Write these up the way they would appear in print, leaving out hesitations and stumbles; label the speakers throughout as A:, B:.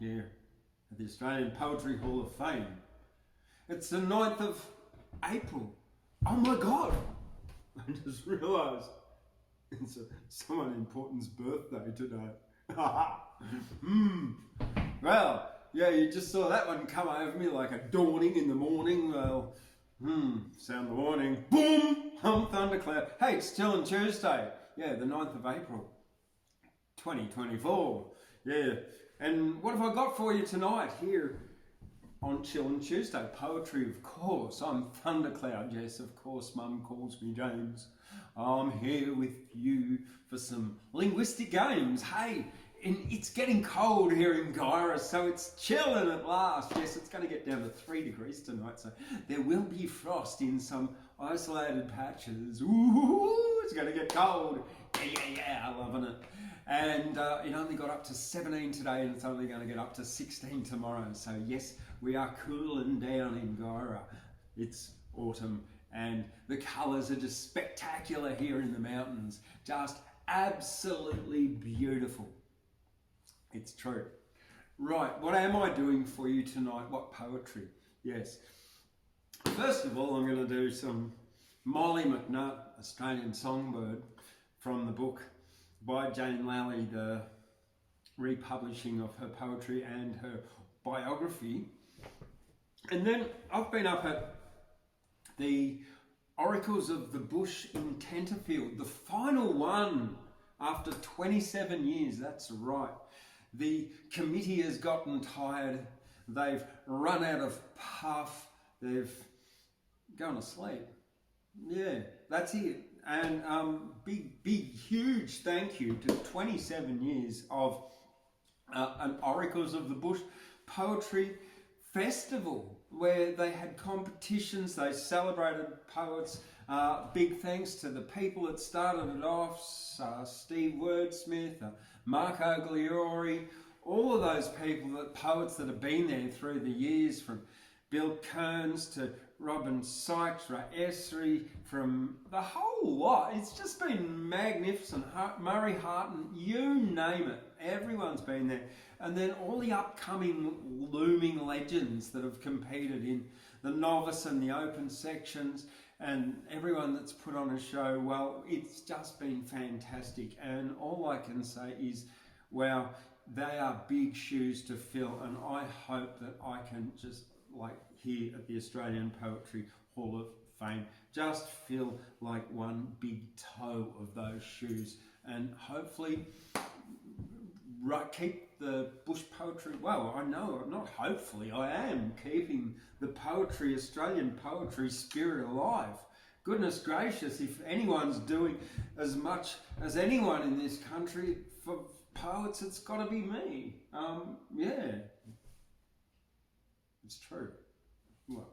A: here at the Australian Poetry Hall of Fame. It's the 9th of April. Oh my God! I just realised it's someone important's birthday today. Well, yeah, you just saw that one come over me like a dawning in the morning. Well, sound the warning. Boom! Thundercloud. Hey, it's Chillin Tuesday. Yeah, the 9th of April, 2024. Yeah. And what have I got for you tonight here on Chillin Tuesday? Poetry, of course. I'm Thundercloud. Yes, of course, Mum calls me James. I'm here with you for some linguistic games. Hey, it's getting cold here in Gyra, so it's chilling at last. Yes, it's going to get down to 3 degrees tonight, so there will be frost in some isolated patches. Ooh, it's going to get cold. Yeah, loving it. And it only got up to 17 today, and it's only going to get up to 16 tomorrow. So yes, we are cooling down in Gyra. It's autumn, and the colours are just spectacular here in the mountains. Just absolutely beautiful. It's true. Right, what am I doing for you tonight? What poetry? Yes. First of all, I'm going to do some Mollie McNutt, Australian Songbird, from the book by Jane Lally, the republishing of her poetry and her biography. And then I've been up at the Oracles of the Bush in Tenterfield, the final one after 27 years, that's right. The committee has gotten tired, they've run out of puff, they've gone to sleep. Yeah, that's it. And big, huge thank you to 27 years of an Oracles of the Bush Poetry Festival, where they had competitions, they celebrated poets. Big thanks to the people that started it off, Steve Wordsmith, Mark Ogliori, all of those people, poets that have been there through the years, from Bill Kearns to Robin Sykes, Ray Esri, from the whole lot. It's just been magnificent. Murray Harton, you name it, everyone's been there. And then all the upcoming looming legends that have competed in the novice and the open sections, and everyone that's put on a show. Well, it's just been fantastic, and all I can say is, wow, they are big shoes to fill, and I hope that I can just, like here at the Australian Poetry Hall of Fame, just feel like one big toe of those shoes, and hopefully keep the bush poetry, well, I know, not hopefully, I am keeping the poetry, Australian poetry spirit alive. Goodness gracious, if anyone's doing as much as anyone in this country for poets, it's got to be me. Yeah, it's true. Well,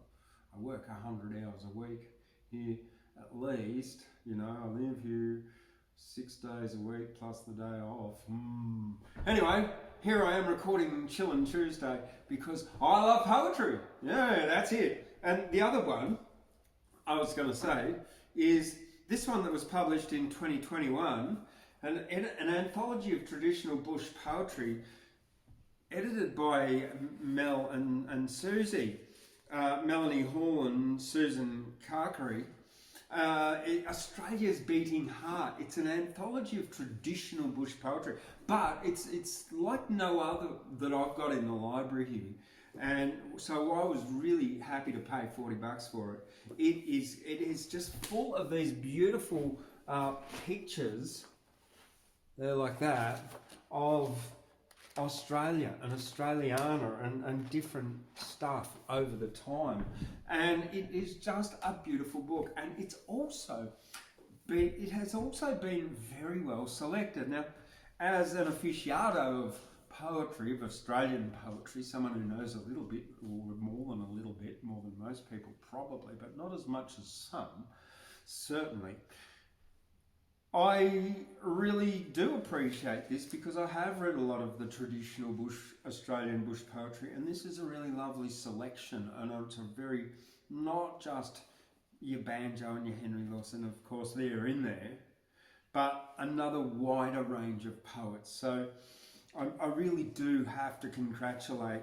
A: I work 100 hours a week here at least, you know, I live here 6 days a week plus the day off. Anyway, here I am recording Chillin Tuesday because I love poetry. Yeah, that's it. And the other one I was going to say is this one that was published in 2021, an anthology of traditional bush poetry edited by Mel and Susie, Melanie Hall and Susan Carcary. Australia's Beating Heart. It's an anthology of traditional bush poetry, but it's like no other that I've got in the library here. And so I was really happy to pay $40 for it. It is just full of these beautiful pictures, they're like that, of Australia and Australiana and different stuff over the time, and it is just a beautiful book, and it has also been very well selected. Now, as an aficionado of poetry, of Australian poetry, someone who knows a little bit, or more than a little bit, more than most people probably, but not as much as some, certainly, I really do appreciate this because I have read a lot of the traditional Australian bush poetry, and this is a really lovely selection, and it's a very, not just your banjo and your Henry Lawson, of course they're in there, but another wider range of poets. So I really do have to congratulate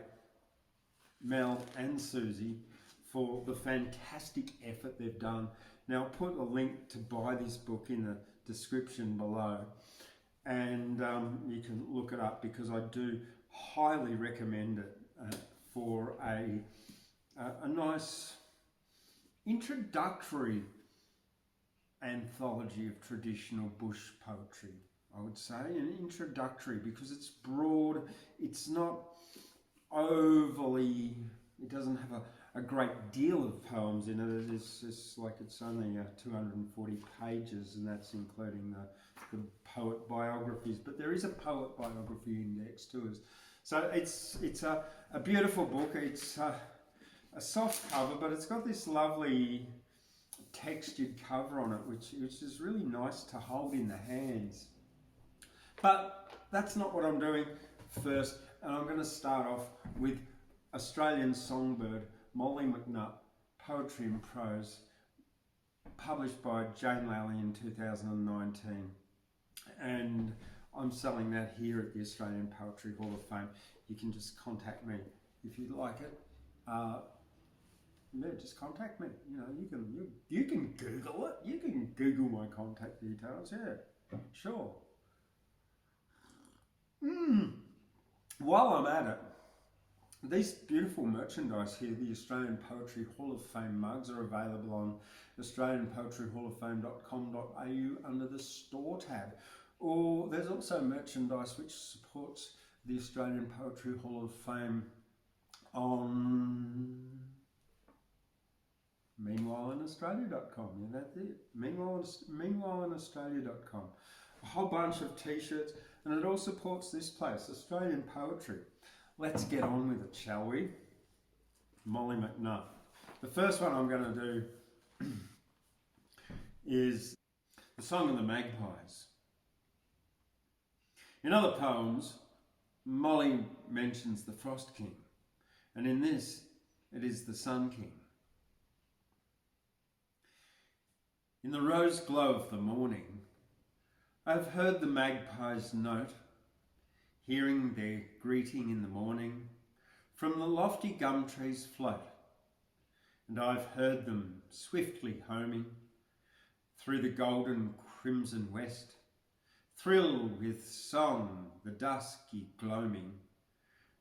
A: Mel and Susie for the fantastic effort they've done. Now, I'll put a link to buy this book in the description below, and you can look it up, because I do highly recommend it for a nice introductory anthology of traditional bush poetry, I would say. An introductory, because it's broad, it's not overly, it doesn't have a great deal of poems in it. It's just like, it's only 240 pages, and that's including the poet biographies, but there is a poet biography index too. So it's a beautiful book. It's a soft cover, but it's got this lovely textured cover on it, which is really nice to hold in the hands. But that's not what I'm doing first, and I'm going to start off with Australian Songbird, Mollie McNutt, Poetry and Prose, published by Jane Lally in 2019. And I'm selling that here at the Australian Poetry Hall of Fame. You can just contact me if you'd like it. Yeah, just contact me. You know, you can Google it. You can Google my contact details. Yeah, sure. While I'm at it, these beautiful merchandise here, the Australian Poetry Hall of Fame mugs, are available on australianpoetryhalloffame.com.au under the store tab. Or there's also merchandise which supports the Australian Poetry Hall of Fame on meanwhileinaustralia.com. Yeah, that's it. Meanwhileinaustralia.com. A whole bunch of t-shirts, and it all supports this place, Australian poetry. Let's get on with it, shall we? Mollie McNutt. The first one I'm going to do is the Song of the Magpies. In other poems, Mollie mentions the Frost King, and in this, it is the Sun King. In the rose glow of the morning, I have heard the magpies note, hearing their greeting in the morning, from the lofty gum trees float, and I've heard them swiftly homing through the golden crimson west, thrill with song the dusky gloaming,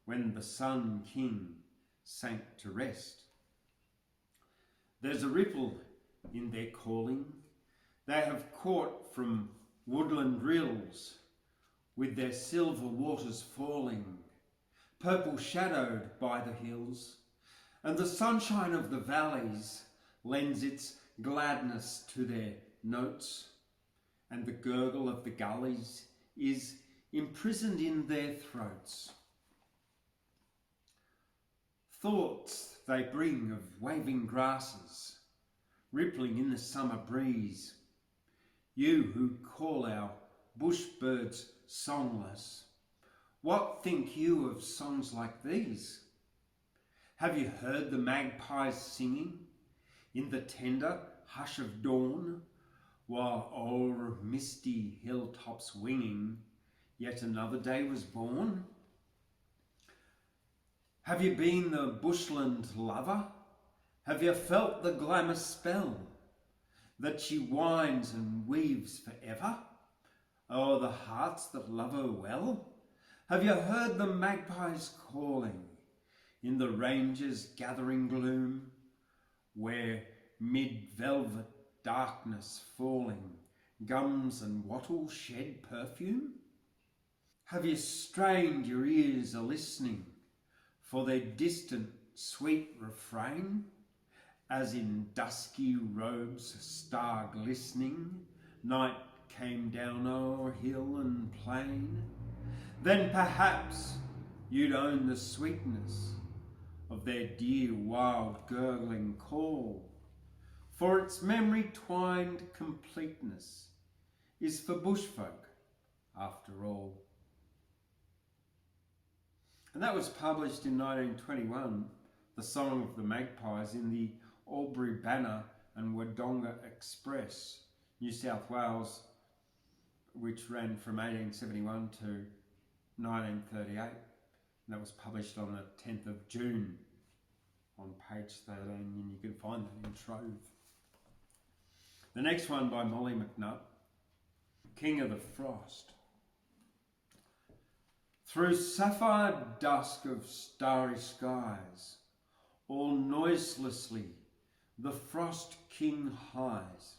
A: when the Sun King sank to rest. There's a ripple in their calling, they have caught from woodland rills, with their silver waters falling, purple shadowed by the hills, and the sunshine of the valleys lends its gladness to their notes, and the gurgle of the gullies is imprisoned in their throats. Thoughts they bring of waving grasses, rippling in the summer breeze. You who call our bush birds songless, what think you of songs like these? Have you heard the magpies singing in the tender hush of dawn, while o'er misty hilltops winging, yet another day was born? Have you been the bushland lover? Have you felt the glamour spell, that she winds and weaves forever o'er the hearts that love her well? Have you heard the magpies calling in the range's gathering gloom, where mid-velvet darkness falling, gums and wattle shed perfume? Have you strained your ears a-listening for their distant sweet refrain, as in dusky robes star glistening, night came down o'er hill and plain? Then perhaps you'd own the sweetness of their dear wild gurgling call, for its memory twined completeness is for bushfolk after all. And that was published in 1921, The Song of the Magpies, in the Albury Banner and Wodonga Express, New South Wales, which ran from 1871 to 1938. And that was published on the 10th of June on page 13, and you can find that in Trove. The next one by Mollie McNutt, King of the Frost. Through sapphire dusk of starry skies, all noiselessly the Frost King hies,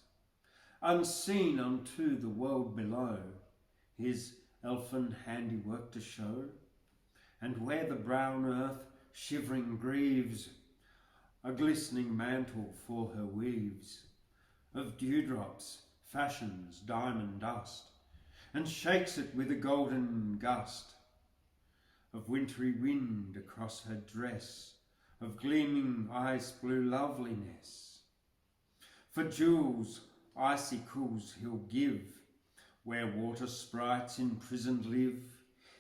A: unseen unto the world below, his elfin handiwork to show. And where the brown earth shivering grieves, a glistening mantle for her weaves, of dewdrops fashions diamond dust, and shakes it with a golden gust, of wintry wind across her dress, of gleaming ice blue loveliness. For jewels, icicles he'll give, where water sprites imprisoned live.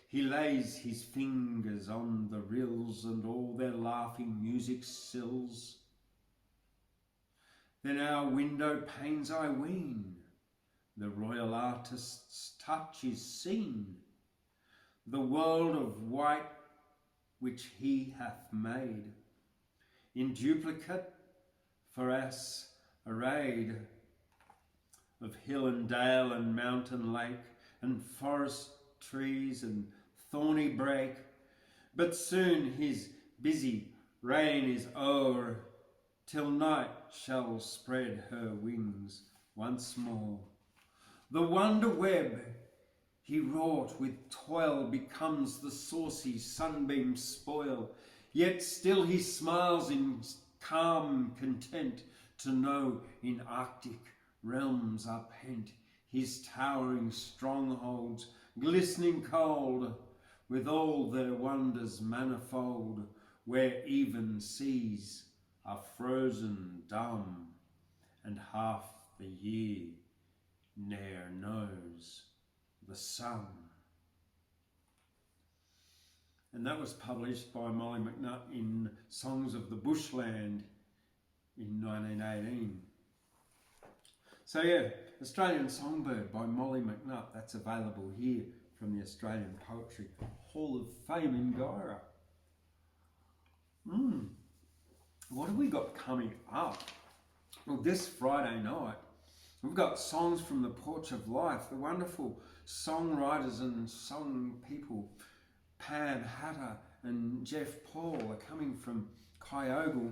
A: He lays his fingers on the rills, and all their laughing music sills. Then our window panes, I ween, the royal artist's touch is seen. The world of white which he hath made, in duplicate for us arrayed, of hill and dale and mountain lake, and forest trees and thorny brake. But soon his busy reign is o'er, till night shall spread her wings once more. The wonder web he wrought with toil becomes the saucy sunbeam's spoil, yet still he smiles in calm content to know in Arctic realms are pent his towering strongholds, glistening cold, with all their wonders manifold, where even seas are frozen dumb, and half the year ne'er knows the sun. And that was published by Mollie McNutt in Songs of the Bushland in 1918. So yeah, Australian Songbird by Mollie McNutt, that's available here from the Australian Poetry Hall of Fame in Guyra. What have we got coming up? Well, this Friday night, we've got Songs from the Porch of Life. The wonderful songwriters and song people, Pam Hatter and Jeff Paul, are coming from Kyogle.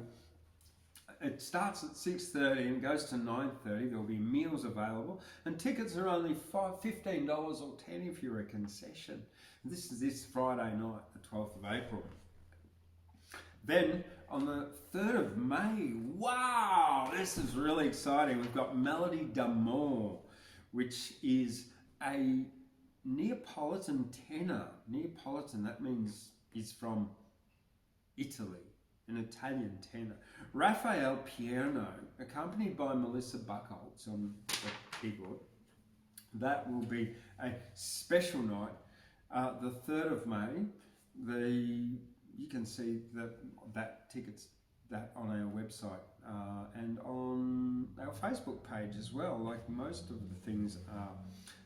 A: It starts at 6:30 and goes to 9:30. There'll be meals available, and tickets are only $15 or $10 if you're a concession. This is this Friday night, the 12th of April. Then on the 3rd of May, wow, this is really exciting. We've got Melody d'Amour, which is a Neapolitan tenor. Neapolitan, that means is from Italy, an Italian tenor. Raphael Pierno, accompanied by Melissa Buchholz on the keyboard. That will be a special night, the 3rd of May. You can see that tickets that on our website and on our Facebook page as well, like most of the things are.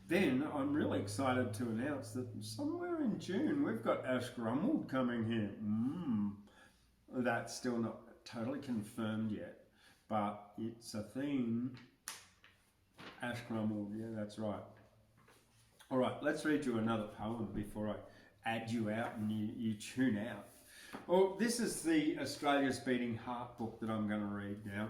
A: Then I'm really excited to announce that somewhere in June we've got Ash Grumwold coming here. That's still not totally confirmed yet, but it's a thing. Ash Grumwold, yeah, that's right. All right, let's read you another poem before I add you out and you tune out. Well, this is the Australia's Beating Heart book that I'm going to read now.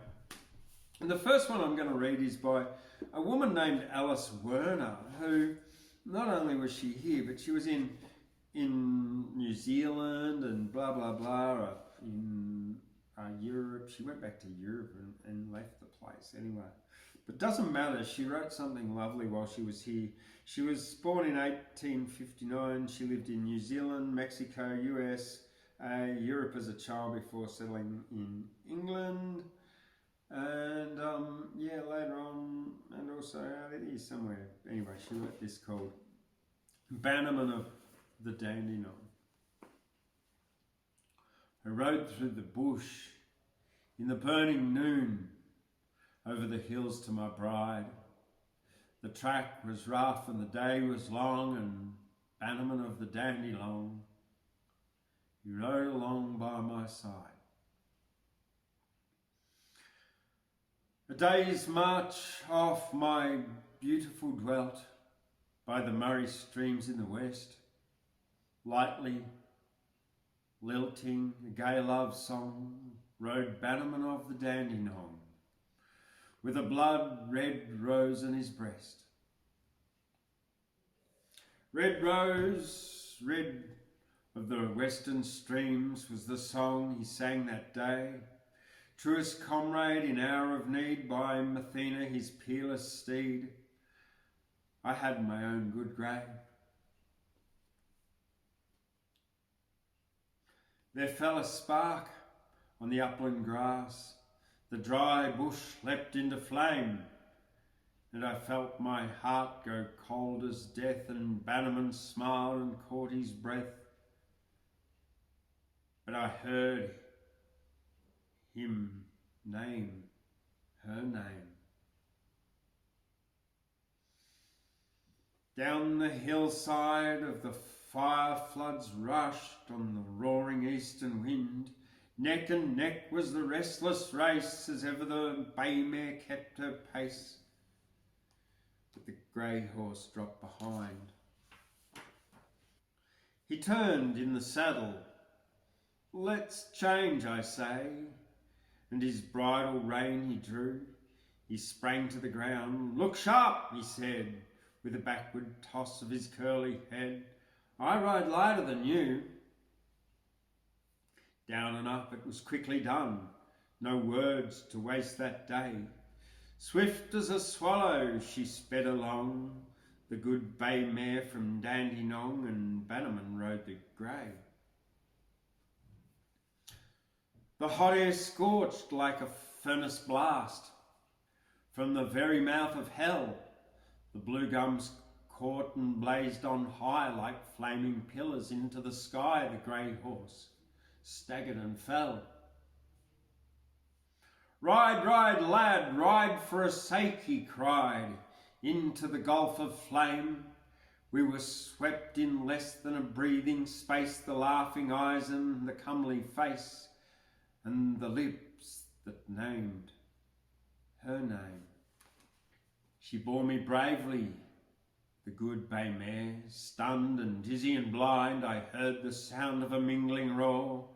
A: And the first one I'm going to read is by a woman named Alice Werner, who not only was she here, but she was in New Zealand and blah, blah, blah, in Europe. She went back to Europe and left the place anyway. But doesn't matter, she wrote something lovely while she was here. She was born in 1859. She lived in New Zealand, Mexico, US, Europe as a child before settling in England. And yeah, later on, and also out it is somewhere. Anyway, she wrote this called Bannerman of the Dandenong. I rode through the bush in the burning noon over the hills to my bride. The track was rough and the day was long, and Bannerman of the Dandenong, he rode along by my side. A day's march off my beautiful dwelt by the Murray streams in the west, lightly lilting a gay love song, rode Bannerman of the Dandenong, with a blood-red rose in his breast. Red rose, red of the western streams, was the song he sang that day. Truest comrade in hour of need, by Mathena his peerless steed, I had my own good grey. There fell a spark on the upland grass, the dry bush leapt into flame, and I felt my heart go cold as death, and Bannerman smiled and caught his breath. But I heard him name her name. Down the hillside of the fire floods rushed on the roaring eastern wind. Neck and neck was the restless race, as ever the bay mare kept her pace. But the grey horse dropped behind. He turned in the saddle. Let's change, I say. And his bridle rein he drew. He sprang to the ground. Look sharp, he said, with a backward toss of his curly head. I ride lighter than you. Down and up it was quickly done. No words to waste that day. Swift as a swallow she sped along, the good bay mare from Dandenong, and Bannerman rode the grey. The hot air scorched like a furnace blast. From the very mouth of hell, the blue gums caught and blazed on high like flaming pillars into the sky. The grey horse staggered and fell. Ride, ride, lad, ride for a sake, he cried, into the gulf of flame. We were swept in less than a breathing space, the laughing eyes and the comely face, and the lips that named her name. She bore me bravely, the good bay mare. Stunned and dizzy and blind, I heard the sound of a mingling roar.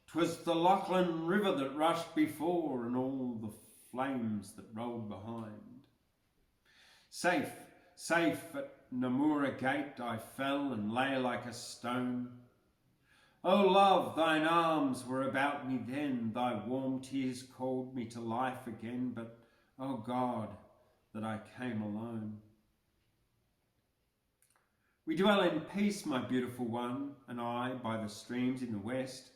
A: 'Twas the Lachlan River that rushed before, and all the flames that rolled behind. Safe, safe at Namura gate I fell and lay like a stone. O love, thine arms were about me then, thy warm tears called me to life again, but, O God, that I came alone. We dwell in peace, my beautiful one, and I, by the streams in the west,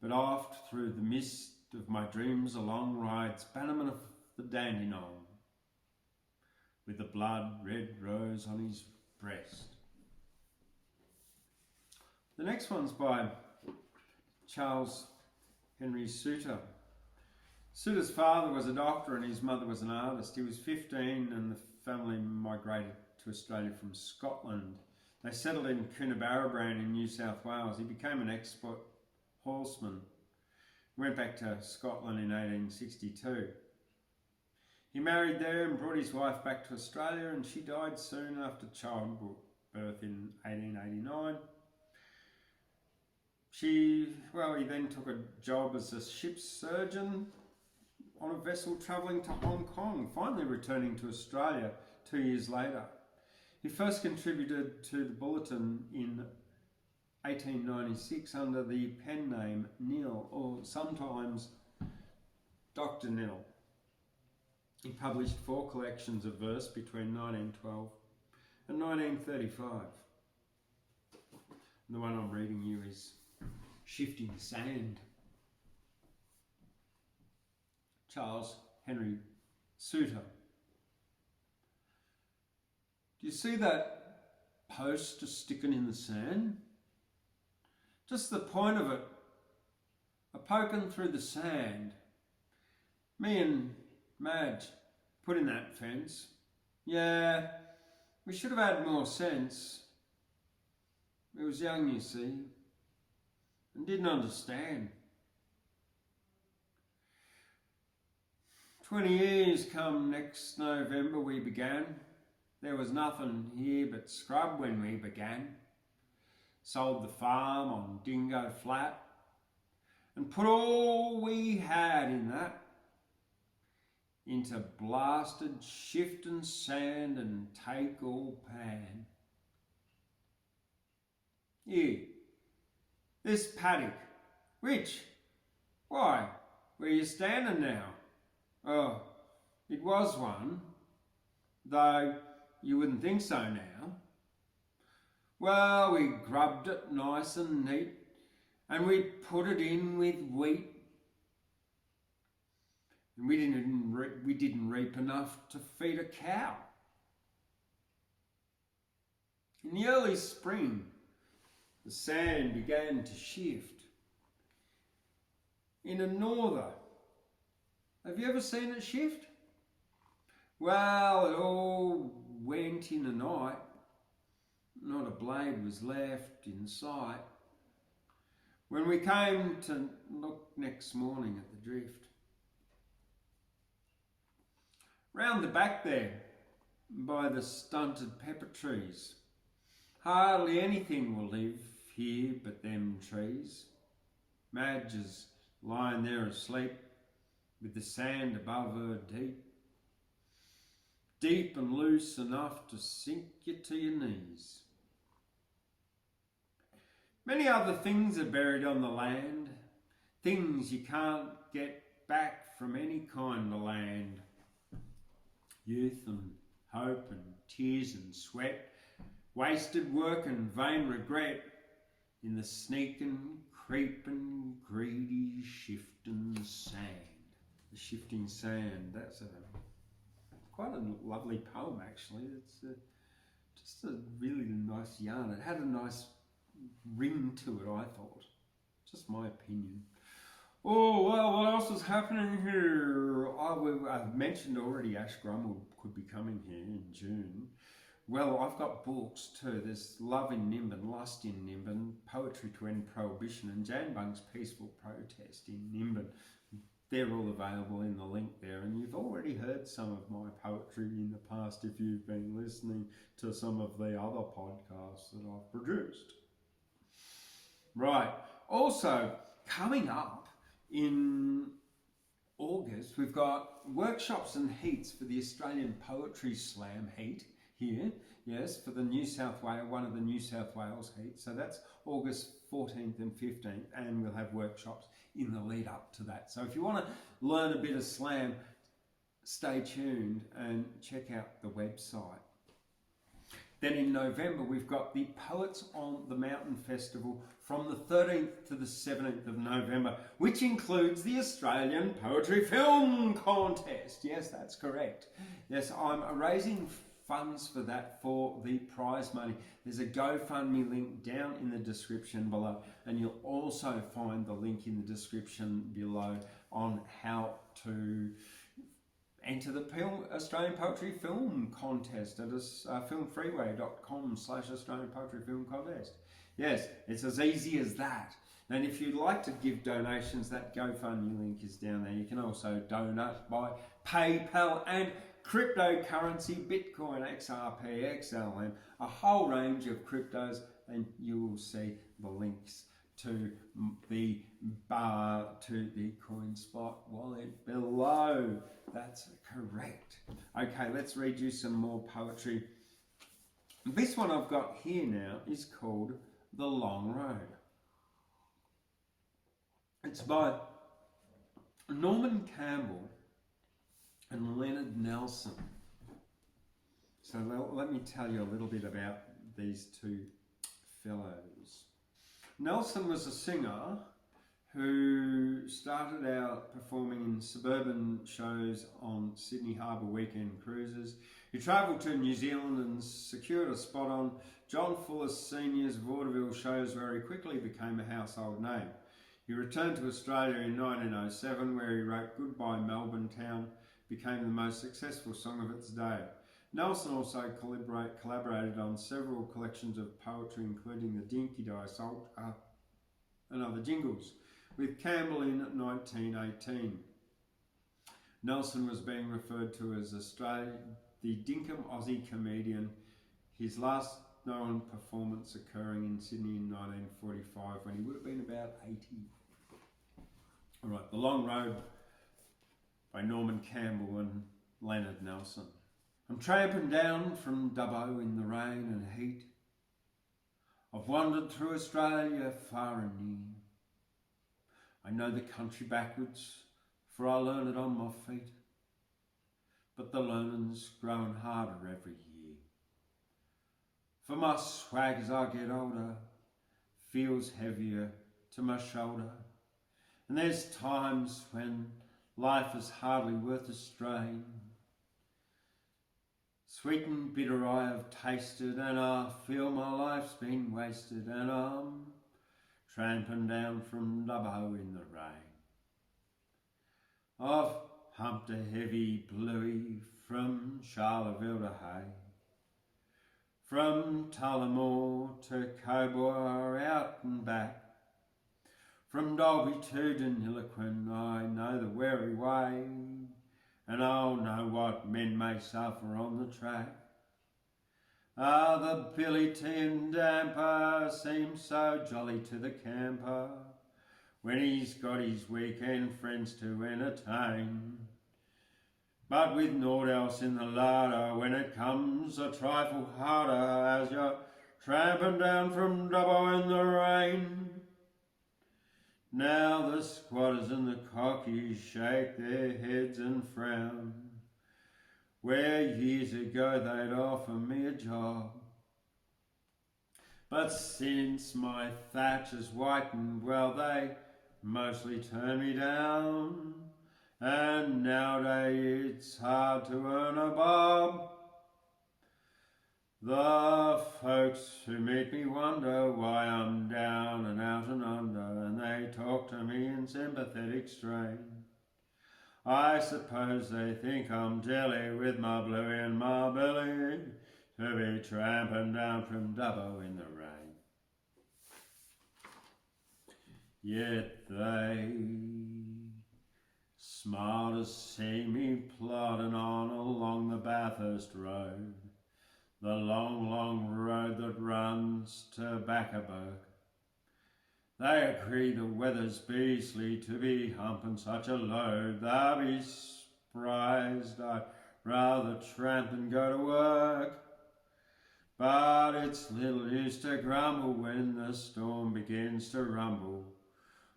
A: but oft through the mist of my dreams along rides Bannerman of the Dandenong, with the blood-red rose on his breast. The next one's by CharlesHenry Souter. Souter's father was a doctor and his mother was an artist. He was 15 and the family migrated to Australia from Scotland. They settled in Coonabarabran in New South Wales. He became an expert horseman. Went back to Scotland in 1862. He married there and brought his wife back to Australia, and she died soon after childbirth in 1889. He then took a job as a ship's surgeon on a vessel travelling to Hong Kong, finally returning to Australia 2 years later. He first contributed to the Bulletin in 1896 under the pen name Neil, or sometimes Dr. Neil. He published 4 collections of verse between 1912 and 1935. And the one I'm reading you is Shifting Sand. CharlesHenry Souter. Do you see that post sticking in the sand? Just the point of it, a poking through the sand. Me and Madge put in that fence. Yeah, we should have had more sense. He was young, you see, and didn't understand. 20 years come next November we began. There was nothing here but scrub when we began. Sold the farm on Dingo Flat and put all we had in that into blasted shifting sand and take all pan. Here, this paddock. Which? Why, where you standing now? Oh, it was one, though you wouldn't think so now. Well, we grubbed it nice and neat, and we put it in with wheat. And we didn't reap enough to feed a cow. In the early spring, the sand began to shift. In a norther, have you ever seen it shift? Well, it all went in a night. Not a blade was left in sight. When we came to look next morning at the drift. Round the back there, by the stunted pepper trees, hardly anything will live here but them trees. Madge is lying there asleep, with the sand above her deep, deep and loose enough to sink you to your knees. Many other things are buried on the land, things you can't get back from any kind of land. Youth and hope and tears and sweat, wasted work and vain regret, in the sneaking, creeping, greedy, shifting sand. The shifting sand, that's quite a lovely poem actually. It's just a really nice yarn. It had a nice ring to it, I thought. Just my opinion. Oh, well, what else is happening here? I've mentioned already Ash Grummel could be coming here in June. Well, I've got books too. There's Love in Nimbin, Lust in Nimbin, Poetry to End Prohibition, and Jan Bung's Peaceful Protest in Nimbin. They're all available in the link there, and you've already heard some of my poetry in the past if you've been listening to some of the other podcasts that I've produced. Right, also coming up in August, we've got workshops and heats for the Australian Poetry Slam heat here, yes, for the New South Wales, one of the New South Wales heats. So that's August 14th and 15th, and we'll have workshops in the lead up to that. So if you want to learn a bit of slam, stay tuned and check out the website. Then in November, we've got the Poets on the Mountain Festival from the 13th to the 17th of November, which includes the Australian Poetry Film Contest. Yes, that's correct. Yes, I'm raising funds for that for the prize money. There's a GoFundMe link down in the description below, and you'll also find the link in the description below on how to enter the Australian Poetry Film Contest at filmfreeway.com/Australian Poetry Film Contest. Yes, it's as easy as that. And if you'd like to give donations, that GoFundMe link is down there. You can also donate by PayPal and cryptocurrency, Bitcoin, XRP, XLM, a whole range of cryptos, and you will see the links to the CoinSpot wallet below. That's correct. Okay, let's read you some more poetry. This one I've got here now is called The Long Road. It's by Norman Campbell and Leonard Nelson. So let me tell you a little bit about these two fellows. Nelson was a singer who started out performing in suburban shows on Sydney Harbour weekend cruises. He travelled to New Zealand and secured a spot on John Fuller Sr.'s vaudeville shows, where he quickly became a household name. He returned to Australia in 1907, where he wrote Goodbye Melbourne Town, became the most successful song of its day. Nelson also collaborated on several collections of poetry, including the Dinky Die Souter and other jingles, with Campbell in 1918. Nelson was being referred to as the Dinkum Aussie comedian, his last known performance occurring in Sydney in 1945 when he would have been about 80. All right, The Long Road by Norman Campbell and Leonard Nelson. I'm tramping down from Dubbo in the rain and heat. I've wandered through Australia far and near. I know the country backwards, for I learn it on my feet. But the learning's growing harder every year. For my swag as I get older feels heavier to my shoulder. And there's times when life is hardly worth a strain. Sweet and bitter I have tasted, and I feel my life's been wasted, and I'm tramping down from Dubbo in the rain. I've humped a heavy bluey from Charleville to Hay, from Tullamore to Cobor out and back, from Dalby to Deniliquin I know the weary way, and I'll know what men may suffer on the track. Ah, the billy tin damper seems so jolly to the camper when he's got his weekend friends to entertain. But with naught else in the larder, when it comes a trifle harder, as you're tramping down from Dubbo in the rain. Now the squatters and the cockies shake their heads and frown, where years ago they'd offer me a job. But since my thatch has whitened, well, they mostly turn me down, and nowadays it's hard to earn a bob. The folks who meet me wonder why I'm down and out and under, and they talk to me in sympathetic strain. I suppose they think I'm jelly with my bluey and my belly to be tramping down from Dubbo in the rain. Yet they smile to see me plodding on along the Bathurst Road, the long, long road that runs to Baccaburg. They agree the weather's beastly to be humping such a load. They'll be surprised I'd rather tramp than go to work. But it's little use to grumble when the storm begins to rumble,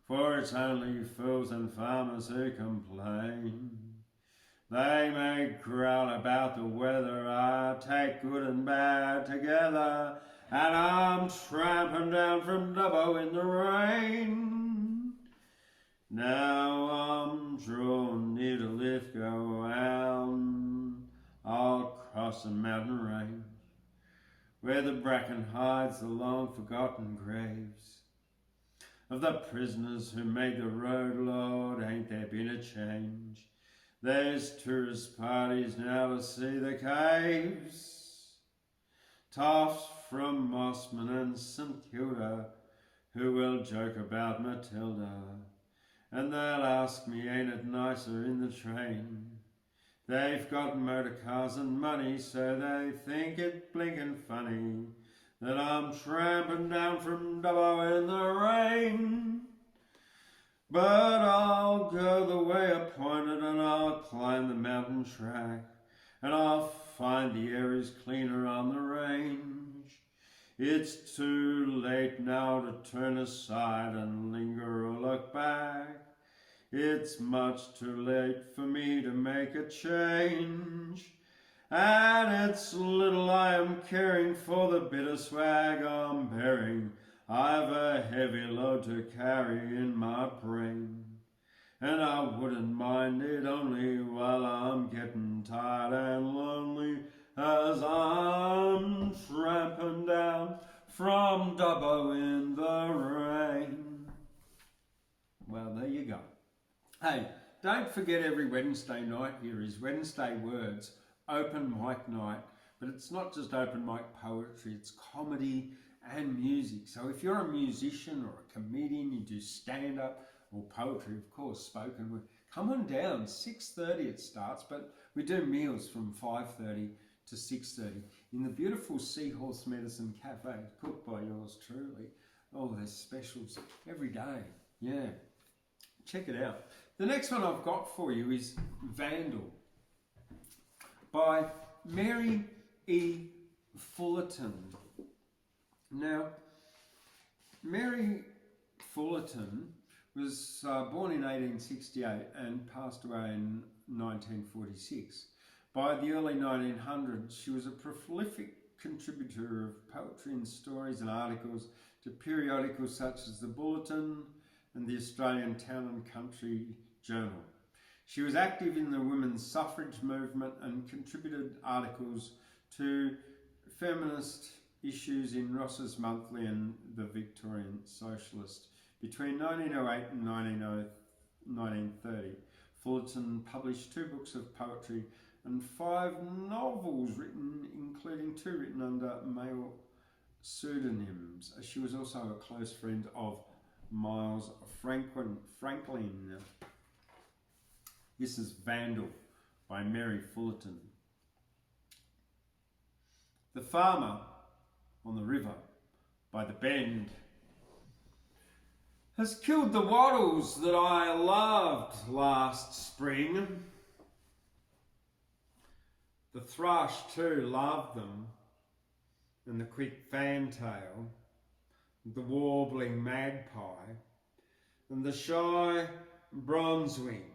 A: for it's only fools and farmers who complain. They may growl about the weather, I take good and bad together, and I'm tramping down from Dubbo in the rain. Now I'm drawn near to Lithgow, and I'll cross the mountain range, where the bracken hides the long forgotten graves of the prisoners who made the road. Lord, ain't there been a change? There's tourist parties now to see the caves. Toffs from Mossman and St Kilda who will joke about Matilda, and they'll ask me, ain't it nicer in the train? They've got motor cars and money, so they think it blinkin' funny that I'm tramping down from Dubbo in the rain. But I'll go the way appointed, and I'll climb the mountain track, and I'll find the air is cleaner on the range. It's too late now to turn aside and linger or look back. It's much too late for me to make a change, and it's little I am caring for the bitter swag I'm bearing. I've a heavy load to carry in my brain, and I wouldn't mind it only while I'm getting tired and lonely, as I'm tramping down from Dubbo in the rain. Well, there you go. Hey, don't forget every Wednesday night here is Wednesday Words open mic night, but it's not just open mic poetry, it's comedy and music. So if you're a musician or a comedian, you do stand-up or poetry, of course, spoken word, come on down. 6:30 it starts, but we do meals from 5:30 to 6:30 in the beautiful Seahorse Medicine Cafe, cooked by yours truly. Oh, there's specials every day. Yeah, check it out. The next one I've got for you is Vandal by Mary E. Fullertonp. Now, Mary Fullertonp was born in 1868 and passed away in 1946. By the early 1900s, she was a prolific contributor of poetry and stories and articles to periodicals such as the Bulletin and the Australian Town and Country Journal. She was active in the women's suffrage movement and contributed articles to feminist issues in Ross's Monthly and the Victorian Socialist. Between 1908 and 1930, Fullerton published 2 books of poetry and 5 novels written, including 2 written under male pseudonyms. She was also a close friend of Miles Franklin. This is Vandal by Mary Fullerton. The farmer on the river by the bend has killed the wattles that I loved last spring. The thrush too loved them, and the quick fantail, the warbling magpie, and the shy bronzewing.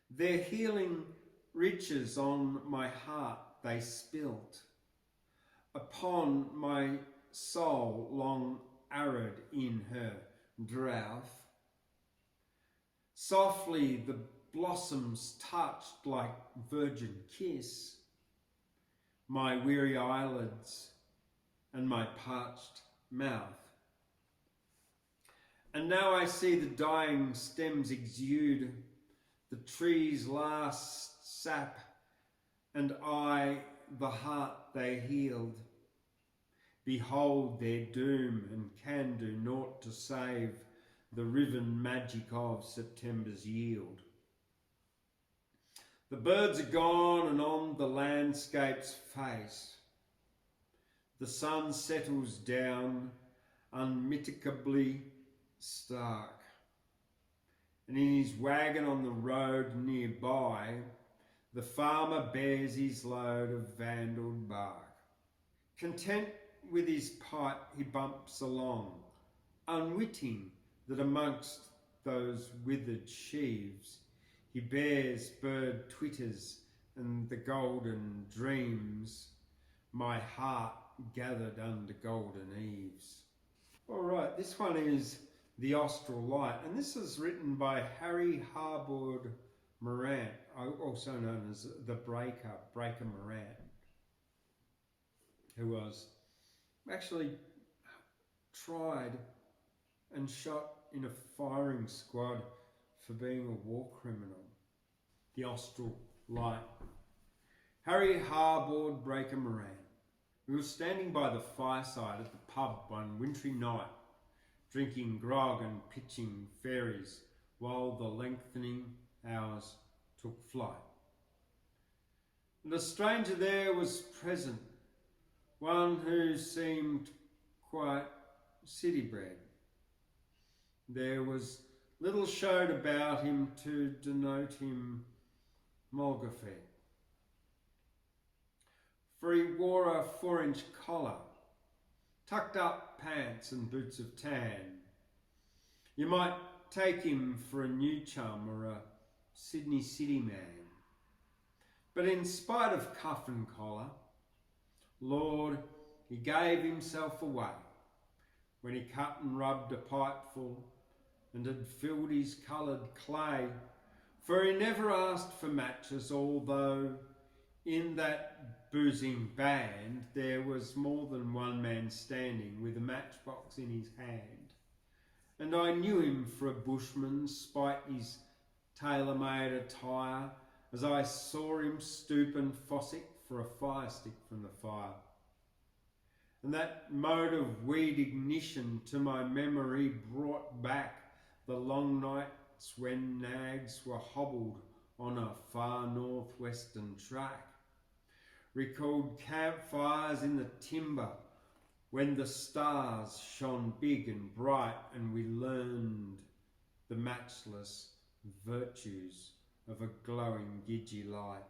A: Their healing riches on my heart they spilt, upon my soul long arid in her drouth. Softly the blossoms touched like virgin kiss my weary eyelids and my parched mouth. And now I see the dying stems exude the tree's last sap, and I the heart they healed. Behold their doom, and can do naught to save the riven magic of September's yield. The birds are gone, and on the landscape's face the sun settles down unmitigably stark, and in his wagon on the road nearby the farmer bears his load of vandaled bark. Content with his pipe he bumps along, unwitting that amongst those withered sheaves he bears bird twitters and the golden dreams my heart gathered under golden eaves. All right, this one is The Austral Light, and this is written by Harry Harbord Morant, also known as the Breaker Morant, who was actually tried and shot in a firing squad for being a war criminal. The Austral Light. Harry Harbord Breaker Morant. We were standing by the fireside at the pub one wintry night, drinking grog and pitching fairies while the lengthening hours took flight. And a stranger there was present, one who seemed quite city-bred. There was little showed about him to denote him Biography, for he wore a 4-inch collar, tucked up pants and boots of tan. You might take him for a new chum or a Sydney city man. But in spite of cuff and collar, Lord, he gave himself away when he cut and rubbed a pipeful and had filled his coloured clay, for he never asked for matches, although in that boozing band there was more than one man standing with a matchbox in his hand. And I knew him for a bushman, spite his tailor-made attire as I saw him stoop and fossick for a fire stick from the fire. And that mode of weed ignition to my memory brought back the long nights when nags were hobbled on a far northwestern track. Recalled campfires in the timber when the stars shone big and bright and we learned the matchless virtues of a glowing gidgee light.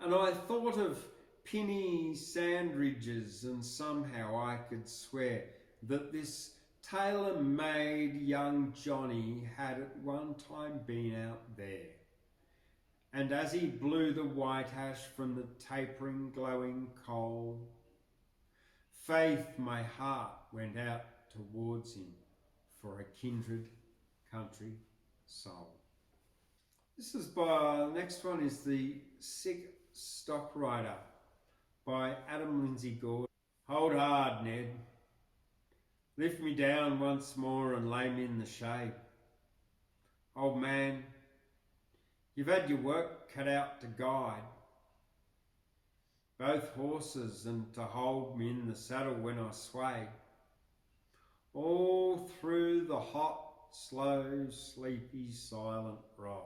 A: And I thought of pinny sand ridges, and somehow I could swear that this tailor-made young Johnny had at one time been out there. And as he blew the white ash from the tapering, glowing coal, faith, my heart went out towards him for a kindred country soul. This is by, next one is The Sick Stockrider by Adam Lindsay Gordon. Hold hard, Ned. Lift me down once more and lay me in the shade. Old man, you've had your work cut out to guide both horses and to hold me in the saddle when I swayed. All through the hot, slow, sleepy, silent ride.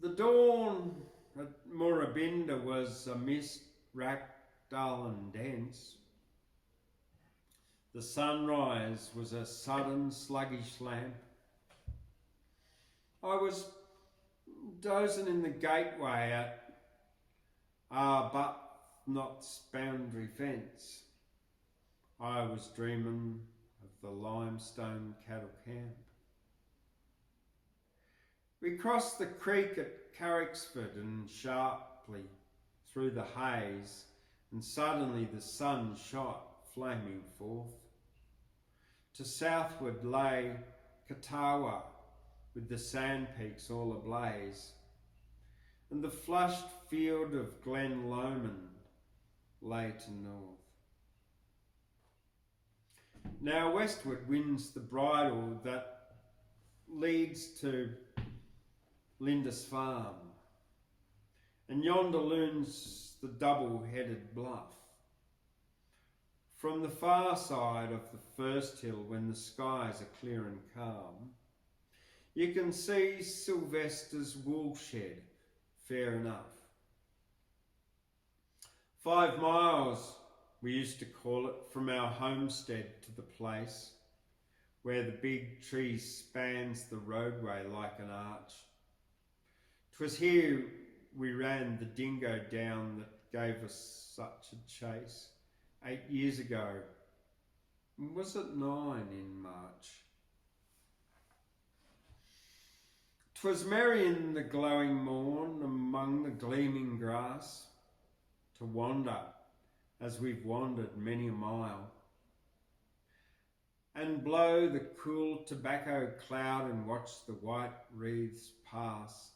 A: The dawn at Murrabinda was a mist wracked, dull and dense. The sunrise was a sudden, sluggish lamp. I was dozing in the gateway at Arbuthnot's boundary fence. I was dreaming of the limestone cattle camp. We crossed the creek at Carricksford and sharply through the haze, and suddenly the sun shot flaming forth. To southward lay Katawa with the sand peaks all ablaze, and the flushed field of Glen Lomond lay to north. Now westward winds the bridle that leads to Lindis Farm, and yonder looms the double-headed bluff. From the far side of the first hill, when the skies are clear and calm, you can see Sylvester's wool shed, fair enough. 5 miles, we used to call it, from our homestead to the place where the big tree spans the roadway like an arch. 'Twas here we ran the dingo down that gave us such a chase 8 years ago. Was it 9 in March? 'Twas merry in the glowing morn among the gleaming grass to wander as we've wandered many a mile, and blow the cool tobacco cloud and watch the white wreaths pass,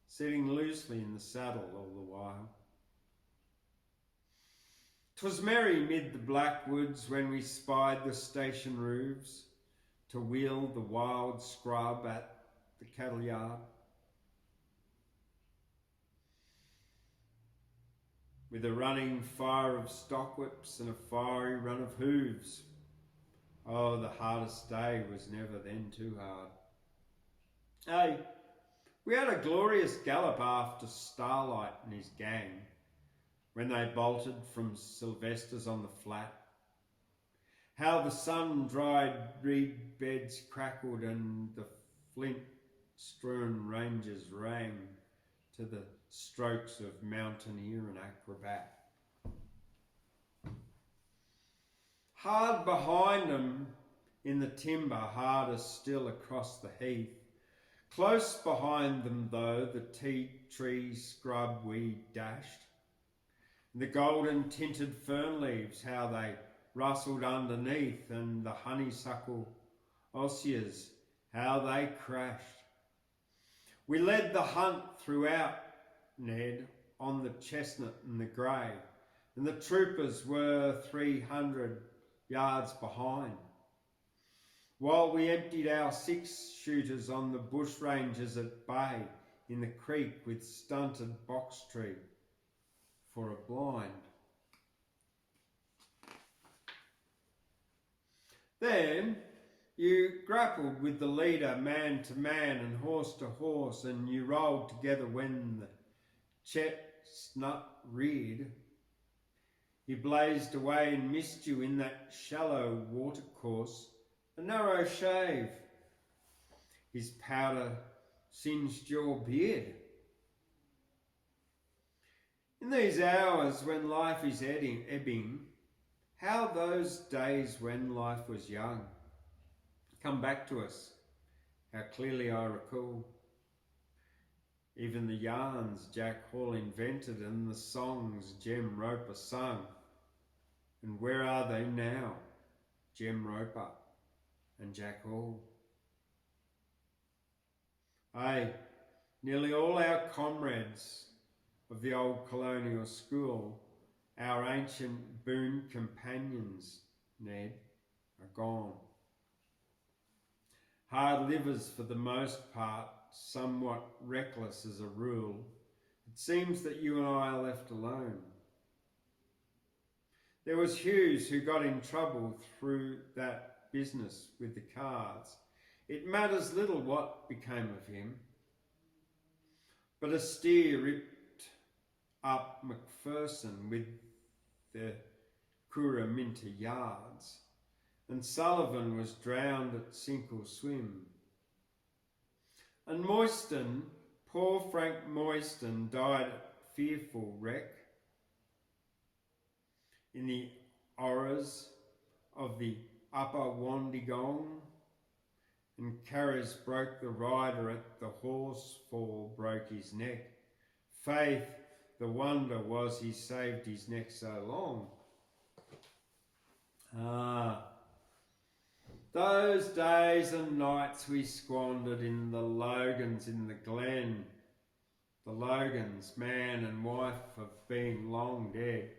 A: sitting loosely in the saddle all the while. 'Twas merry mid the black woods when we spied the station roofs to wheel the wild scrub at the cattle yard. With a running fire of stock whips and a fiery run of hooves. Oh, the hardest day was never then too hard. Hey, we had a glorious gallop after Starlight and his gang when they bolted from Sylvester's on the flat. How the sun-dried reed beds crackled and the flint-strewn ranges rang to the strokes of mountaineer and acrobat. Hard behind them in the timber, harder still across the heath. Close behind them, though, the tea-tree scrub weed dashed. And the golden-tinted fern leaves, how they rustled underneath, and the honeysuckle osiers, how they crashed. We led the hunt throughout, Ned, on the chestnut and the grey, and the troopers were 300 yards behind. while we emptied our 6-shooters on the bush rangers at bay in the creek with stunted box tree for a blind. Then you grappled with the leader man to man and horse to horse, and you rolled together when the chestnut reared. He blazed away and missed you in that shallow watercourse, a narrow shave. His powder singed your beard. In these hours when life is ebbing, how those days when life was young come back to us, how clearly I recall. Even the yarns Jack Hall invented and the songs Jem Roper sung. And where are they now, Jem Roper and Jack Hall? Aye, nearly all our comrades of the old colonial school, our ancient boon companions, Ned, are gone. Hard livers for the most part, somewhat reckless as a rule. It seems that you and I are left alone. There was Hughes who got in trouble through that business with the cards. It matters little what became of him. But a steer ripped up Macpherson with the Cooraminta yards, and Sullivan was drowned at Sinkle Swim. And Moyston, poor Frank Moyston, died at fearful wreck in the horrors of the upper Wondigong, and Carras broke the rider at the horse fall, broke his neck. Faith, the wonder was he saved his neck so long. Ah, those days and nights we squandered in the Logans in the glen. The Logans, man and wife, have been long dead.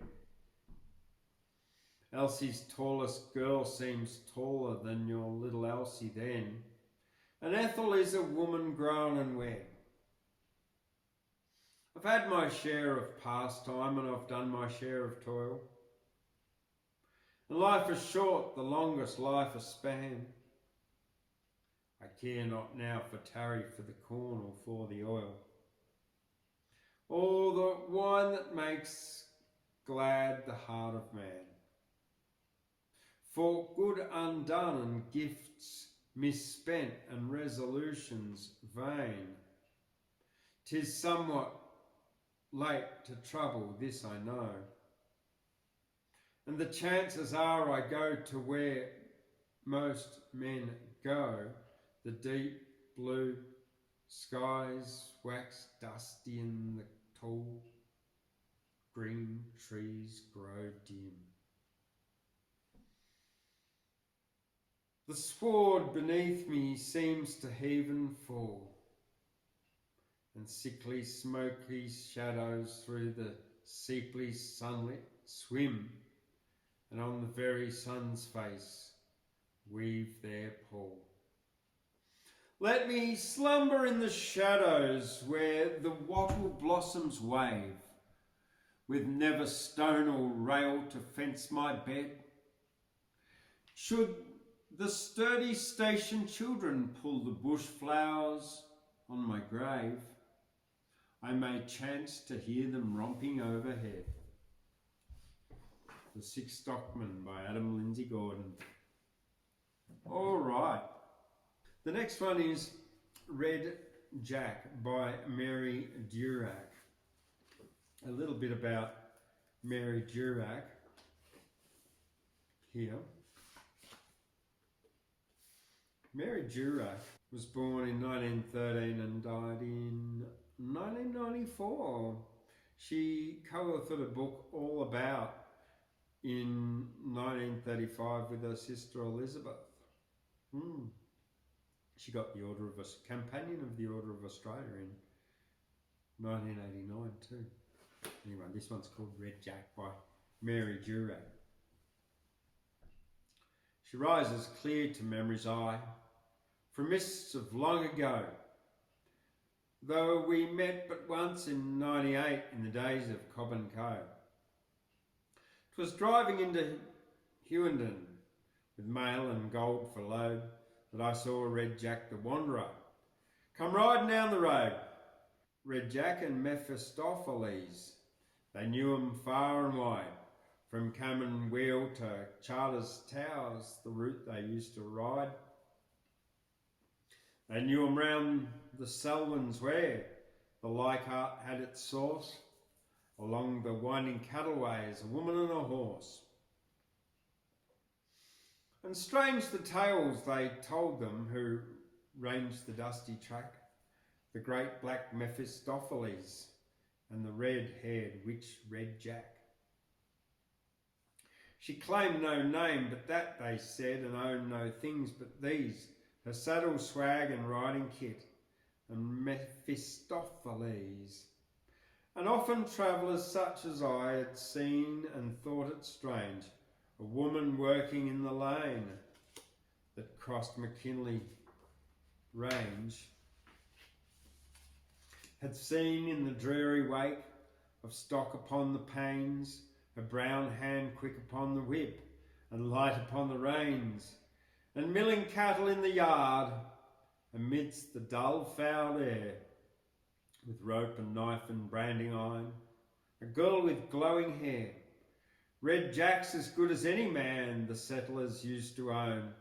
A: Elsie's tallest girl seems taller than your little Elsie then, and Ethel is a woman grown and wed. I've had my share of pastime and I've done my share of toil. And life is short, the longest life a span. I care not now for tarry for the corn or for the oil, or the wine that makes glad the heart of man. For good undone and gifts misspent and resolutions vain, 'tis somewhat late to trouble, this I know. And the chances are I go to where most men go. The deep blue skies wax dusty and the tall green trees grow dim. The sward beneath me seems to heave and fall, and sickly smoky shadows through the steeply sunlit swim, and on the very sun's face weave their pall. Let me slumber in the shadows where the wattle blossoms wave, with never stone or rail to fence my bed. Should the sturdy station children pull the bush flowers on my grave, I may chance to hear them romping overhead. The Sick Stockman by Adam Lindsay Gordon. All right. The next one is Red Jack by Mary Durack. A little bit about Mary Durack here. Mary Durack was born in 1913 and died in 1994. She co-authored a book all about in 1935 with her sister Elizabeth. She got the Order of Companion of the Order of Australia in 1989 too. Anyway, this one's called Red Jack by Mary Durack. She rises clear to memory's eye, from mists of long ago, though we met but once in '98 in the days of Cobb and Co. 'Twas driving into Hewenden with mail and gold for load that I saw Red Jack the Wanderer come riding down the road. Red Jack and Mephistopheles, they knew 'em far and wide, from Cammon Wheel to Charters Towers, the route they used to ride. They knew 'em round the Selwyns where the Leichhardt had its source, along the winding cattleways, a woman and a horse. And strange the tales they told them who ranged the dusty track, the great black Mephistopheles and the red-haired witch Red Jack. She claimed no name but that, they said, and owned no things but these, her saddle swag and riding kit, and Mephistopheles. And often travellers such as I had seen and thought it strange, a woman working in the lane that crossed McKinley Range, had seen in the dreary wake of stock upon the panes, her brown hand quick upon the whip and light upon the reins, and milling cattle in the yard amidst the dull foul air, with rope and knife and branding iron, a girl with glowing hair. Red Jack's as good as any man the settlers used to own,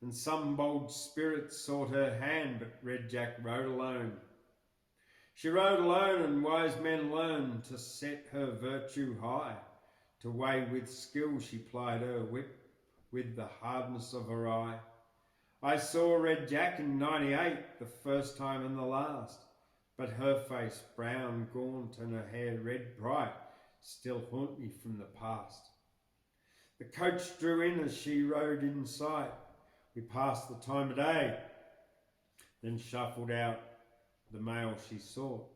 A: and some bold spirit sought her hand, but Red Jack rode alone. She rode alone, and wise men learned to set her virtue high. To weigh with skill she plied her whip with the hardness of her eye. I saw Red Jack in '98, the first time and the last, but her face brown, gaunt, and her hair red bright still haunt me from the past. The coach drew in as she rode in sight. We passed the time of day, then shuffled out the mail she sought,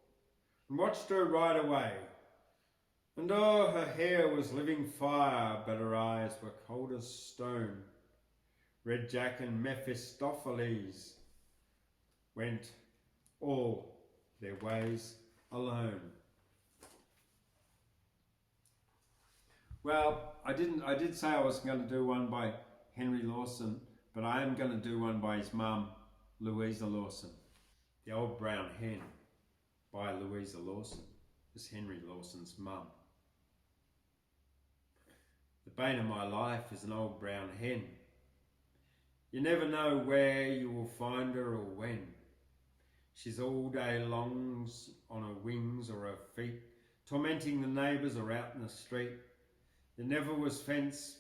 A: and watched her ride away. And oh, her hair was living fire, but her eyes were cold as stone. Red Jack and Mephistopheles went all their ways alone. Well, I did say I was going to do one by Henry Lawson, but I am going to do one by his mum, Louisa Lawson. The Old Brown Hen by Louisa Lawson is Henry Lawson's mum. The bane of my life is an old brown hen. You never know where you will find her or when. She's all day longs on her wings or her feet, tormenting the neighbours or out in the street. There never was fence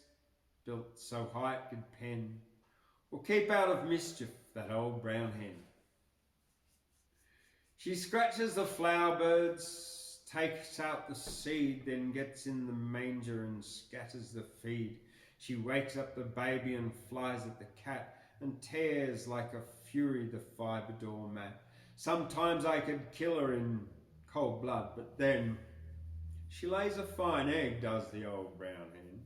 A: built so high it could pen, or keep out of mischief, that old brown hen. She scratches the flower birds, takes out the seed, then gets in the manger and scatters the feed. She wakes up the baby and flies at the cat, and tears like a fury the fibre doormat. Sometimes I could kill her in cold blood, but then she lays a fine egg, does the old brown hen.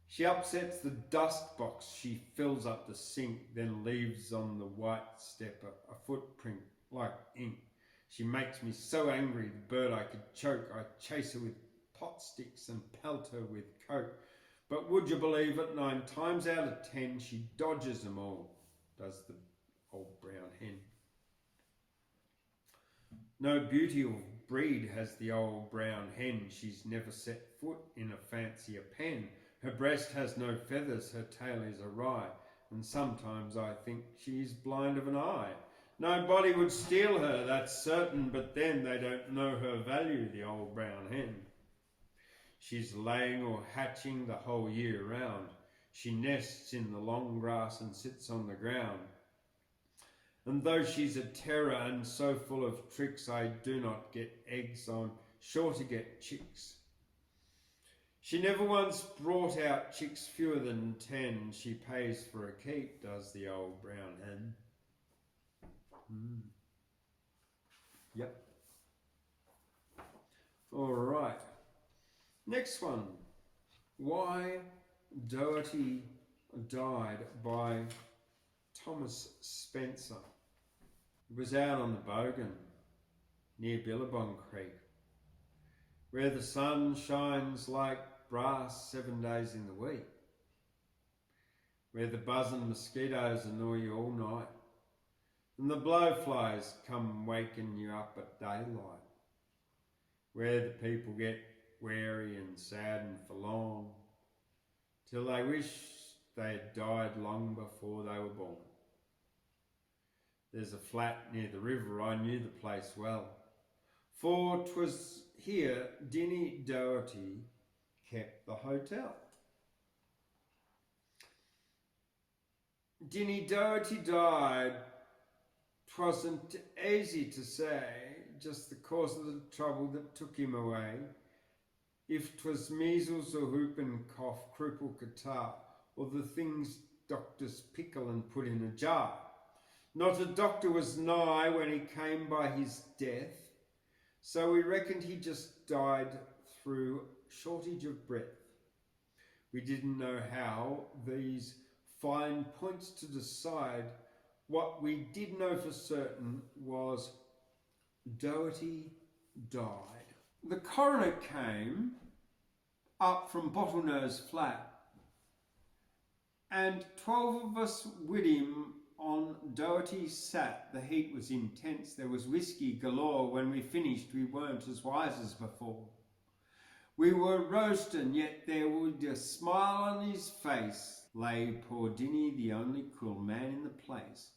A: She upsets the dust box, she fills up the sink, then leaves on the white step a footprint like ink. She makes me so angry, the bird I could choke. I chase her with pot sticks and pelt her with coke. But would you believe it, 9 times out of 10 she dodges them all, does the old brown hen. No beauty or breed has the old brown hen. She's never set foot in a fancier pen. Her breast has no feathers, her tail is awry, and sometimes I think she's blind of an eye. Nobody would steal her, that's certain, but then they don't know her value, the old brown hen. She's laying or hatching the whole year round. She nests in the long grass and sits on the ground. And though she's a terror and so full of tricks, I do not get eggs, I'm sure to get chicks. She never once brought out chicks fewer than 10. She pays for a keep, does the old brown hen. Yep. All right. Next one. Why Doherty died by Thomas Spencer. It was out on the Bogan, near Billabong Creek, where the sun shines like brass 7 days in the week, where the buzzing mosquitoes annoy you all night, and the blowflies come waking you up at daylight, where the people get weary and sad and forlorn, till they wish they had died long before they were born. There's a flat near the river, I knew the place well, for 'twas here Dinny Doherty kept the hotel. Dinny Doherty died. 'Twasn't easy to say, just the cause of the trouble that took him away. If 'twas measles or whooping cough, croup or catarrh, or the things doctors pickle and put in a jar. Not a doctor was nigh when he came by his death, so we reckoned he just died through shortage of breath. We didn't know how these fine points to decide. What we did know for certain was Doherty died. The coroner came up from Bottlenose Flat, and 12 of us with him on Doherty sat. The heat was intense, there was whiskey galore. When we finished, we weren't as wise as before. We were roasting, yet there was a smile on his face. Lay poor Dinny, the only cool man in the place.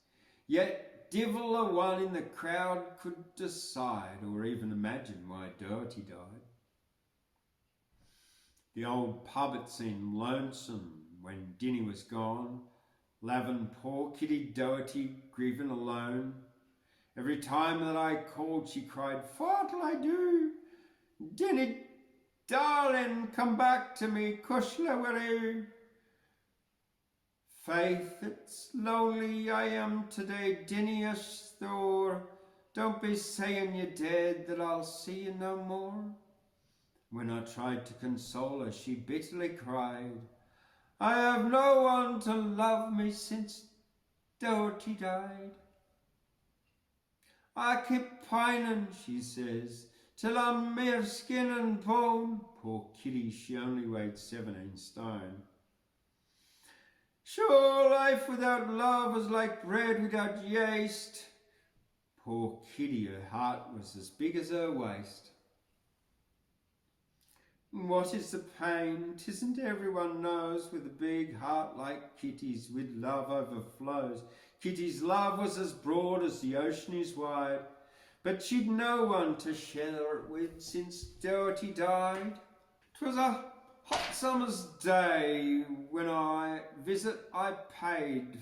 A: Yet divil a one in the crowd could decide or even imagine why Doherty died. The old pub, it seemed lonesome when Dinny was gone, lavin poor Kitty Doherty grieving alone. Every time that I called, she cried, "What'll I do? Dinny, darling, come back to me, Cushla. Faith, it's lonely I am today, Dinny-ish Thor. Don't be saying you're dead, that I'll see you no more." When I tried to console her, she bitterly cried, "I have no one to love me since Doherty died. I keep pining," she says, "till I'm mere skin and bone." Poor Kitty, she only weighed 17 stone. "Sure, life without love is like bread without yeast." Poor Kitty, her heart was as big as her waist. What is the pain? 'Tisn't everyone knows, with a big heart like Kitty's, with love overflows. Kitty's love was as broad as the ocean is wide, but she'd no one to share it with since Doherty died. 'Twas a hot summer's day when I paid,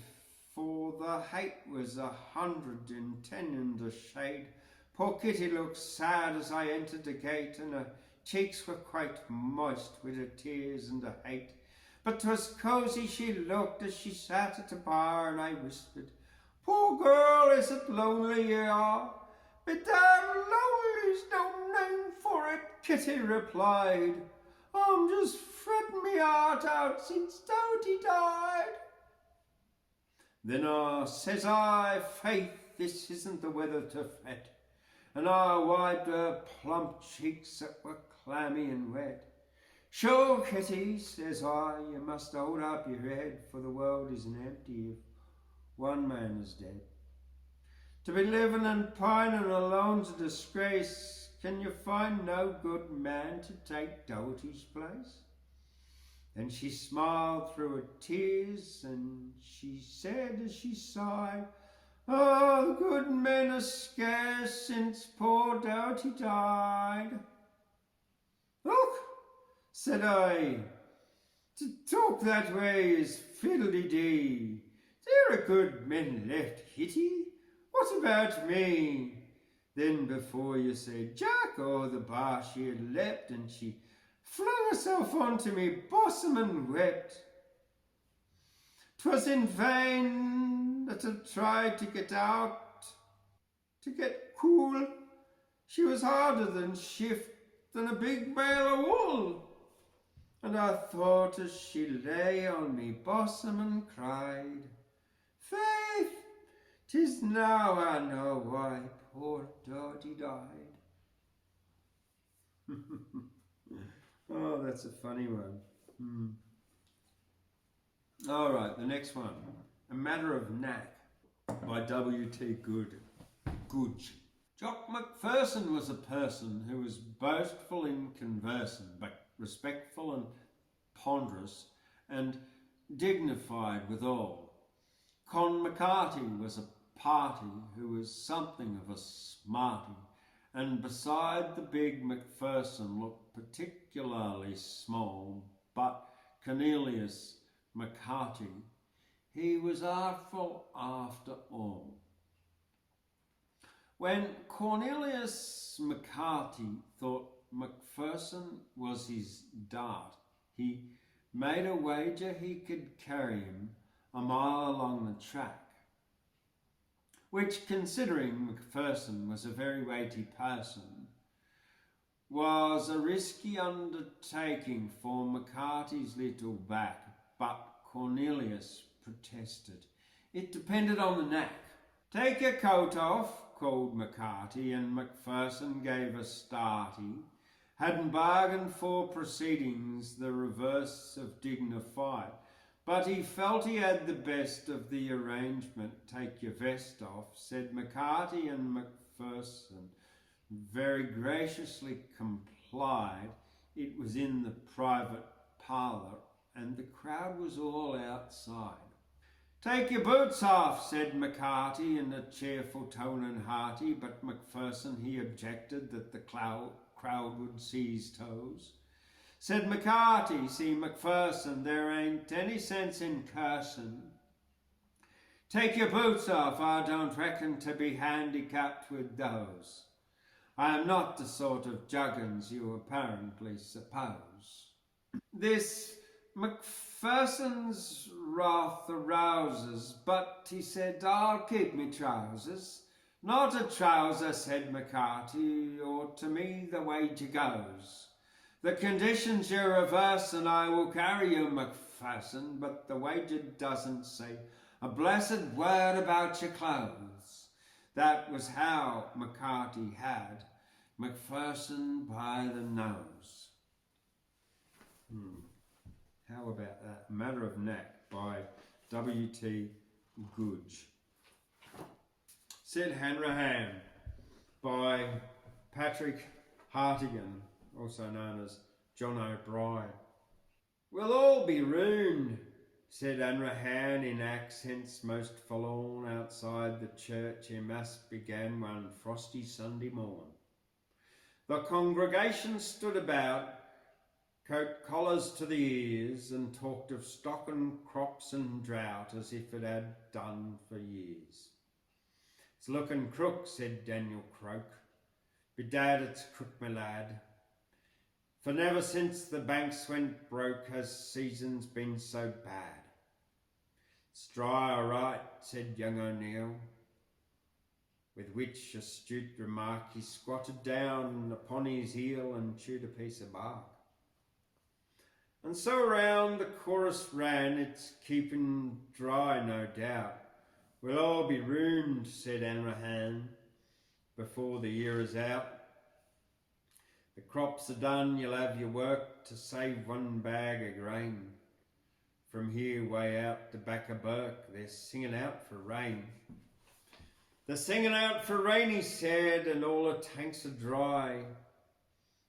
A: for the hate was 110 in the shade. Poor Kitty looked sad as I entered the gate, and her cheeks were quite moist with her tears and her hate. But 'twas cosy she looked as she sat at the bar, and I whispered, "Poor girl, is it lonely you are?" "But damn lonely's no name for it," Kitty replied. "I'm just fretting me heart out since Doherty died." Then says I, "Faith, this isn't the weather to fret," and I wiped her plump cheeks that were clammy and wet. "Sure, Kitty," says I, "you must hold up your head, for the world isn't empty if one man is dead. To be living and pining alone's a disgrace. Can you find no good man to take Doherty's place?" Then she smiled through her tears, and she said as she sighed, "Oh, the good men are scarce since poor Doherty died." "Look," said I, "to talk that way is fiddle-de-dee. There are good men left, Kitty. What about me?" Then before you said Jack, o'er the bar she had leapt, and she flung herself onto me bosom and wept. 'Twas in vain that I tried to get out, to get cool. She was harder than shift, than a big bale of wool. And I thought as she lay on me bosom and cried, "Faith, 'tis now I know why poor Dotty died." Oh, that's a funny one. All right, the next one. A Matter of Knack by W.T. Goodge. Jock Macpherson was a person who was boastful in conversing, but respectful and ponderous and dignified withal. Con McCarty was a party who was something of a smarty, and beside the big Macpherson looked particularly small, but Cornelius McCarty, he was artful after all. When Cornelius McCarty thought Macpherson was his dart, he made a wager he could carry him a mile along the track, which, considering Macpherson was a very weighty person, was a risky undertaking for McCarty's little back, but Cornelius protested. It depended on the knack. "Take your coat off," called McCarty, and Macpherson gave a starty. Hadn't bargained for proceedings the reverse of dignified, but he felt he had the best of the arrangement. "Take your vest off," said McCarty, and Macpherson very graciously complied. It was in the private parlour, and the crowd was all outside. "Take your boots off," said McCarty in a cheerful tone and hearty, but Macpherson he objected that the crowd would see his toes. Said McCarty, "See, Macpherson, there ain't any sense in cursing. Take your boots off, I don't reckon to be handicapped with those. I am not the sort of juggins you apparently suppose." This Macpherson's wrath arouses, but he said, "I'll keep me trousers." "Not a trouser," said McCarty, "or to me the wager goes. The conditions you reverse and I will carry you, Macpherson, but the wager doesn't say a blessed word about your clothes." That was how McCarty had Macpherson by the nose. How about that? A Matter of Knack by W.T. Goodge. Said Hanrahan by Patrick Hartigan, also known as John O'Brien. "We'll all be ruined," said Hanrahan in accents most forlorn. Outside the church ere mass began one frosty Sunday morn. The congregation stood about, coat collars to the ears, and talked of stock and crops and drought as if it had done for years. "It's looking crook," said Daniel Croak. "Bedad, it's crook, my lad. For never since the banks went broke has seasons been so bad." "It's dry all right," said young O'Neill, with which astute remark he squatted down upon his heel and chewed a piece of bark. And so round the chorus ran, "It's keeping dry, no doubt. We'll all be ruined," said Hanrahan, "before the year is out. The crops are done, you'll have your work to save one bag of grain. From here way out to Baccaburk, they're singing out for rain." "They're singing out for rain," he said, "and all the tanks are dry."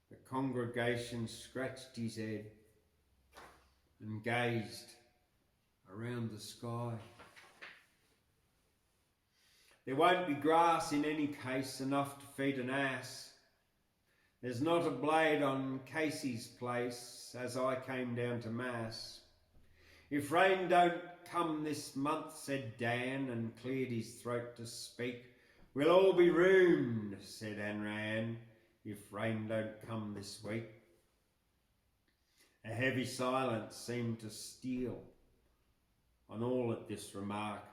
A: The congregation scratched his head and gazed around the sky. "There won't be grass in any case enough to feed an ass. There's not a blade on Casey's place as I came down to mass. If rain don't come this month," said Dan, and cleared his throat to speak. "We'll all be ruined," said Hanrahan, "if rain don't come this week." A heavy silence seemed to steal on all at this remark,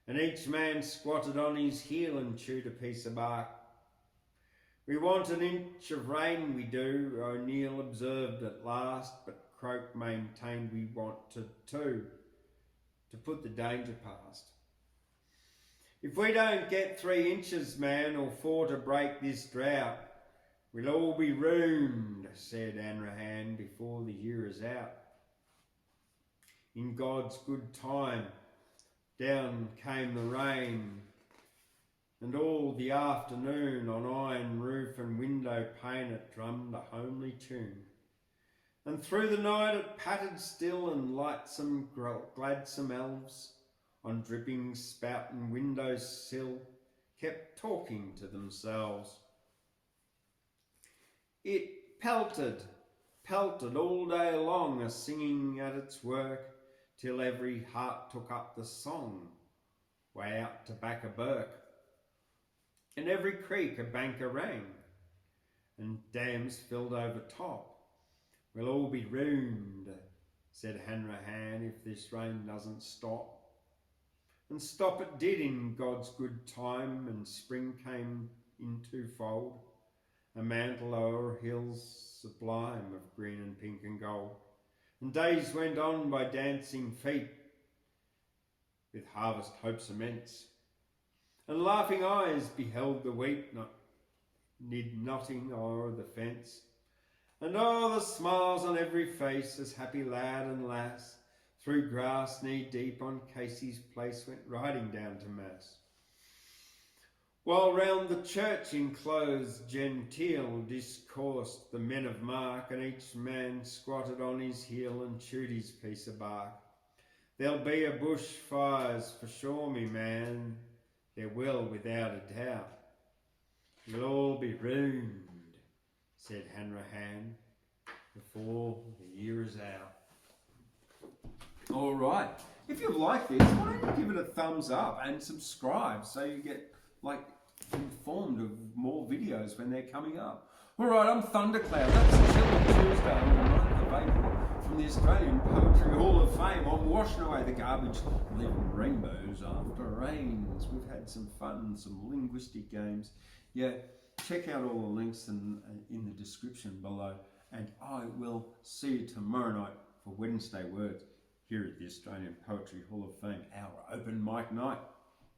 A: and each man squatted on his heel and chewed a piece of bark. "We want an inch of rain, we do," O'Neill observed at last, but croak maintained we wanted to put the danger past. If we don't get 3 inches, man, or 4 to break this drought, we'll all be ruined, said Hanrahan, before the year is out. In God's good time, down came the rain, and all the afternoon on iron roof and window pane it drummed a homely tune. And through the night it pattered still, and lightsome, gladsome elves on dripping spout and window sill kept talking to themselves. It pelted all day long, a singing at its work, till every heart took up the song, way out to Backaburk. In every creek a banker rang, and dams filled over top. We'll all be ruined, said Hanrahan, if this rain doesn't stop. And stop it did in God's good time, and spring came in twofold, a mantle o'er hills sublime of green and pink and gold. And days went on by dancing feet, with harvest hopes immense, and laughing eyes beheld the wheat knotting o'er the fence. And oh, the smiles on every face, as happy lad and lass through grass knee deep on Casey's place went riding down to mass. While round the church enclosed genteel discoursed the men of mark, and each man squatted on his heel and chewed his piece of bark. There'll be a bush fires for sure, me man, there will without a doubt. We'll all be ruined, said Hanrahan, before the year is out. All right. If you like this, why don't you give it a thumbs up and subscribe so you get informed of more videos when they're coming up. All right, I'm Thundercloud. That's Chillin Tuesday on the 9th of April from the Australian Poetry Hall of Fame. I'm washing away the garbage, leaving rainbows after rains. We've had some fun, some linguistic games. Yeah, check out all the links in the description below. And I will see you tomorrow night for Wednesday Words here at the Australian Poetry Hall of Fame, our open mic night.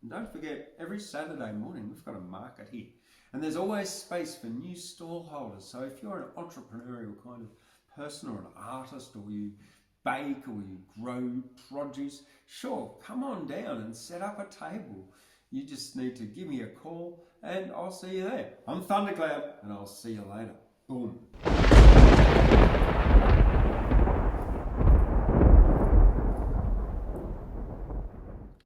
A: And don't forget, every Saturday morning we've got a market here. And there's always space for new stall holders. So if you're an entrepreneurial kind of person or an artist, or you bake or you grow produce, sure, come on down and set up a table. You just need to give me a call and I'll see you there. I'm Thundercloud and I'll see you later. Boom.